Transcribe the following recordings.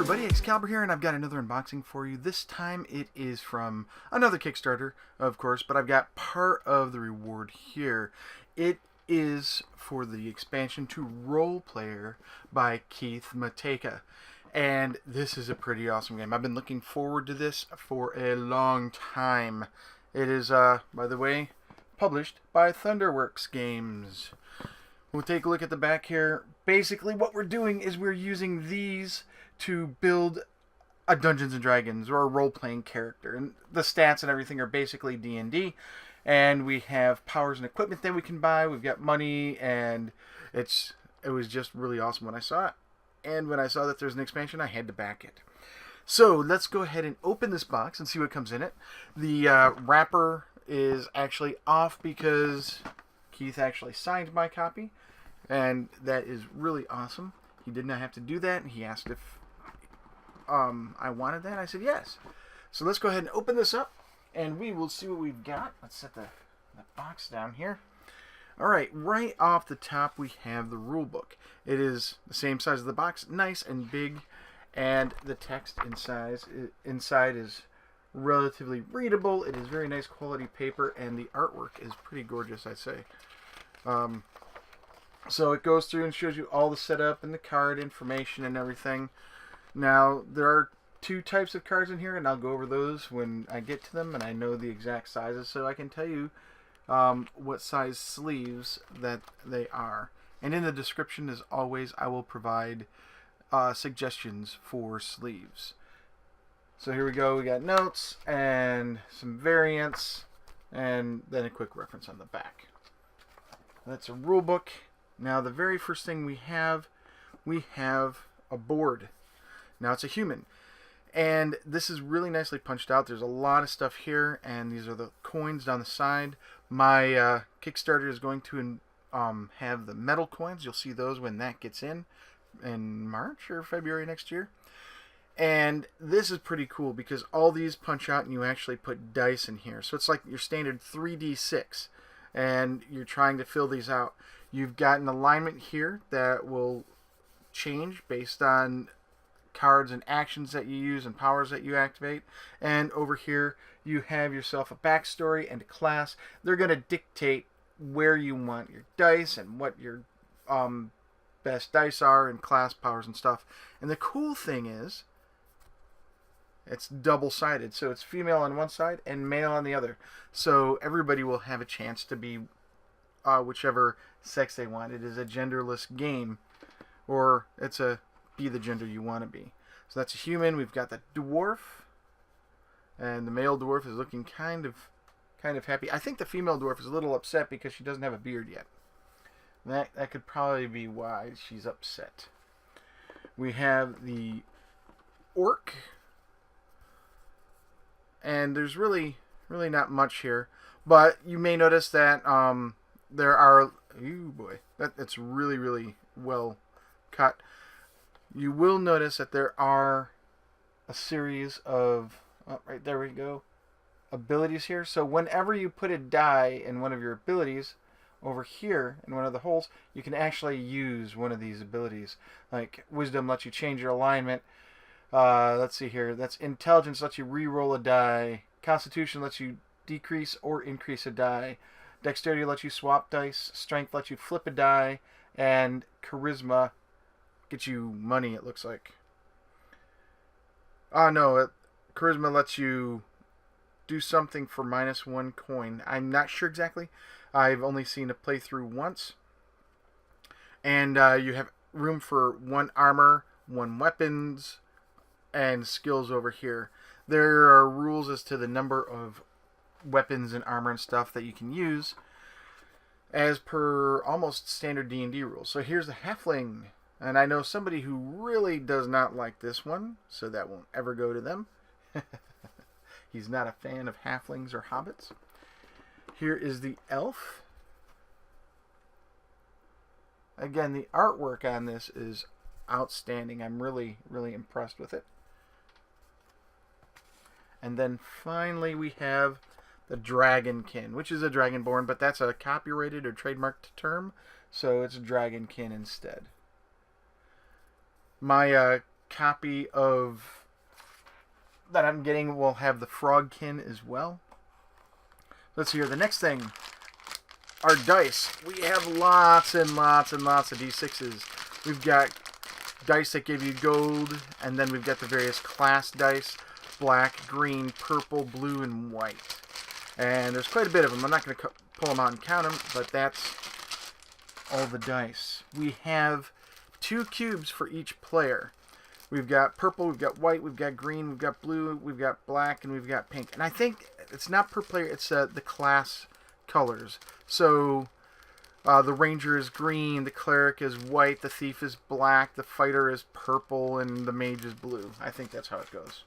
everybody, Exalibur here, and I've got another unboxing for you. This time it is from another Kickstarter, of course, but I've got part of the reward here. It is for the expansion to Role Player by Keith Mateka. And this is a pretty awesome game. I've been looking forward to this for a long time. It is, by the way, published by Thunderworks games. We'll take a look at the back here. Basically, what we're doing is we're using these to build a Dungeons & Dragons or a role-playing character. And the stats and everything are basically D&D. And we have powers and equipment that we can buy. We've got money, and it was just really awesome when I saw it. And when I saw that there's an expansion, I had to back it. So let's go ahead and open this box and see what comes in it. The wrapper is actually off because Keith actually signed my copy. And that is really awesome. He did not have to do that. He asked if I wanted that. I said yes. So let's go ahead and open this up, and we will see what we've got. Let's set the box down here. Alright, right off the top we have the rule book. It is the same size as the box, nice and big, and the text inside is relatively readable. It is very nice quality paper, and the artwork is pretty gorgeous, I'd say. So it goes through and shows you all the setup and the card information and everything. Now, there are two types of cards in here, and I'll go over those when I get to them, and I know the exact sizes, so I can tell you what size sleeves that they are. And in the description, as always, I will provide suggestions for sleeves. So here we go. We got notes and some variants, and then a quick reference on the back. That's a rule book. Now, the very first thing we have a board. Now, it's a human. And this is really nicely punched out. There's a lot of stuff here, and these are the coins down the side. My Kickstarter is going to have the metal coins. You'll see those when that gets in March or February next year. And this is pretty cool because all these punch out and you actually put dice in here. So it's like your standard 3d6, and you're trying to fill these out. You've got an alignment here that will change based on cards and actions that you use and powers that you activate. And over here you have yourself a backstory and a class. They're going to dictate where you want your dice and what your best dice are and class powers and stuff. And the cool thing is it's double-sided, so it's female on one side and male on the other. So everybody will have a chance to be whichever sex they want. It is a genderless game, or it's a be the gender you want to be. So that's a human. We've got the dwarf, and the male dwarf is looking kind of happy. I think the female dwarf is a little upset because she doesn't have a beard yet. That could probably be why she's upset. We have the orc, and there's really not much here, but you may notice that there are, ooh boy, that's really well cut. You will notice that there are a series of, right there we go, abilities here. So whenever you put a die in one of your abilities, over here in one of the holes, you can actually use one of these abilities. Like Wisdom lets you change your alignment. Let's see here. That's Intelligence lets you re-roll a die. Constitution lets you decrease or increase a die. Dexterity lets you swap dice. Strength lets you flip a die. And Charisma gets you money, it looks like. No, Charisma lets you do something for -1 coin. I'm not sure exactly. I've only seen a playthrough once. And you have room for 1 armor, 1 weapons, and skills over here. There are rules as to the number of weapons and armor and stuff that you can use as per almost standard D&D rules. So here's the halfling. And I know somebody who really does not like this one, so that won't ever go to them. He's not a fan of halflings or hobbits. Here is the elf. Again, the artwork on this is outstanding. I'm really impressed with it. And then finally we have the Dragonkin, which is a Dragonborn, but that's a copyrighted or trademarked term, so it's Dragonkin instead. My copy of that I'm getting will have the Frogkin as well. Let's see here. The next thing, our dice. We have lots and lots and lots of D6s. We've got dice that give you gold, and then we've got the various class dice, black, green, purple, blue, and white. And there's quite a bit of them. I'm not going to pull them out and count them, but that's all the dice. We have 2 cubes for each player. We've got purple, we've got white, we've got green, we've got blue, we've got black, and we've got pink. And I think it's not per player, it's the class colors. So the ranger is green, the cleric is white, the thief is black, the fighter is purple, and the mage is blue. I think that's how it goes.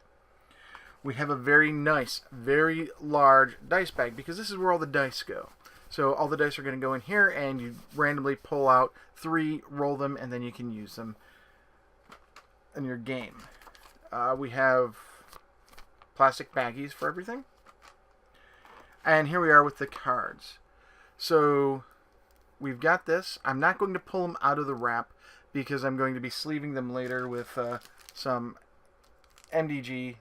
We have a very nice, very large dice bag, because this is where all the dice go. So all the dice are going to go in here, and you randomly pull out 3, roll them, and then you can use them in your game. We have plastic baggies for everything. And here we are with the cards. So we've got this. I'm not going to pull them out of the wrap because I'm going to be sleeving them later with some MDG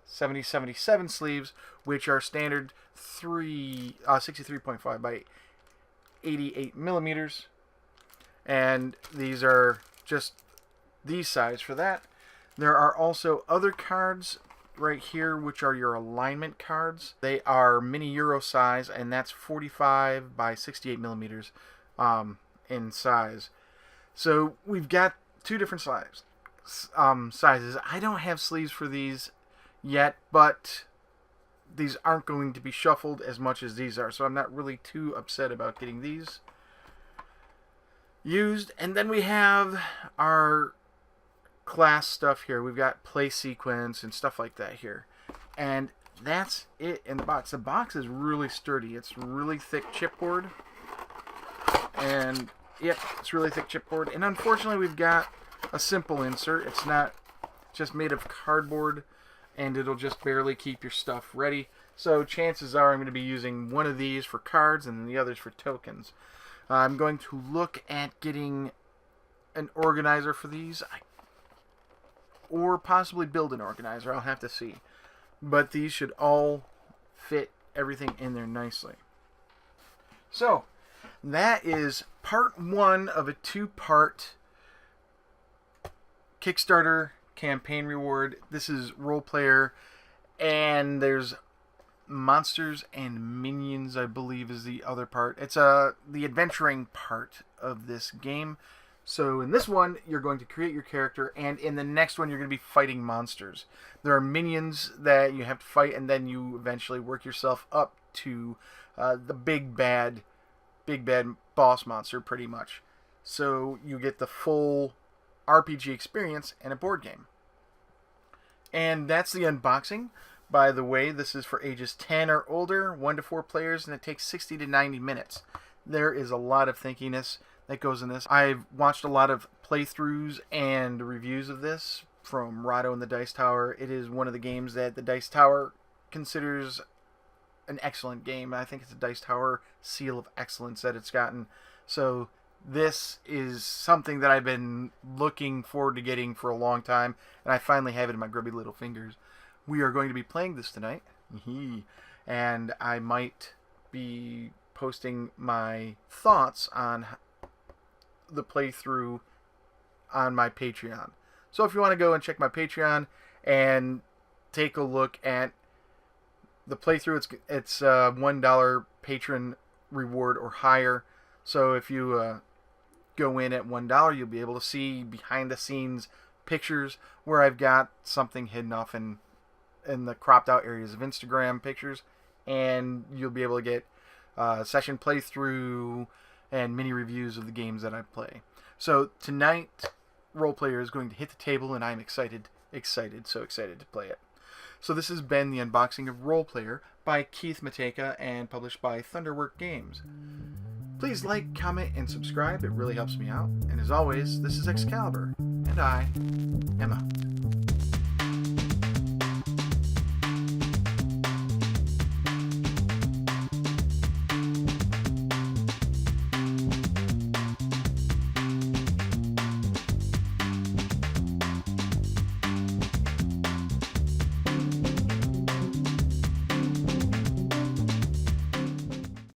7077 sleeves, which are standard 63.5 by 88 millimeters. And these are just these size for that. There are also other cards right here, which are your alignment cards. They are mini Euro size, and that's 45 by 68 millimeters in size. So we've got 2 different sizes. I don't have sleeves for these yet, but these aren't going to be shuffled as much as these are, so I'm not really too upset about getting these used. And then we have our class stuff here. We've got play sequence and stuff like that here, and that's it in the box. The box is really sturdy. It's really thick chipboard, and yep, it's really thick chipboard. And unfortunately, we've got a simple insert. It's not just made of cardboard, and it'll just barely keep your stuff ready. So chances are I'm going to be using one of these for cards and the others for tokens. I'm going to look at getting an organizer for these, or possibly build an organizer. I'll have to see. But these should all fit everything in there nicely. So that is part 1 of a 2-part Kickstarter campaign reward. This is role player, and there's monsters and minions, I believe, is the other part. It's the adventuring part of this game. So in this one, you're going to create your character, and in the next one, you're going to be fighting monsters. There are minions that you have to fight, and then you eventually work yourself up to the big bad boss monster, pretty much. So you get the full RPG experience in a board game. And that's the unboxing. By the way, this is for ages 10 or older, 1 to 4 players, and it takes 60 to 90 minutes. There is a lot of thinkiness that goes in this. I've watched a lot of playthroughs and reviews of this from Rado and the Dice Tower. It is one of the games that the Dice Tower considers an excellent game. I think it's a Dice Tower seal of excellence that it's gotten. So this is something that I've been looking forward to getting for a long time, and I finally have it in my grubby little fingers. We are going to be playing this tonight, and I might be posting my thoughts on the playthrough on my Patreon. So if you want to go and check my Patreon and take a look at the playthrough, it's $1 patron reward or higher. So if you go in at $1, you'll be able to see behind the scenes pictures where I've got something hidden off in the cropped out areas of Instagram pictures, and you'll be able to get session playthrough and mini reviews of the games that I play. So tonight, Roleplayer is going to hit the table, and I'm so excited to play it. So this has been the unboxing of Roleplayer by Keith Matejka and published by Thunderworks Games. Please like, comment, and subscribe. It really helps me out. And as always, this is Excalibur, and I am out.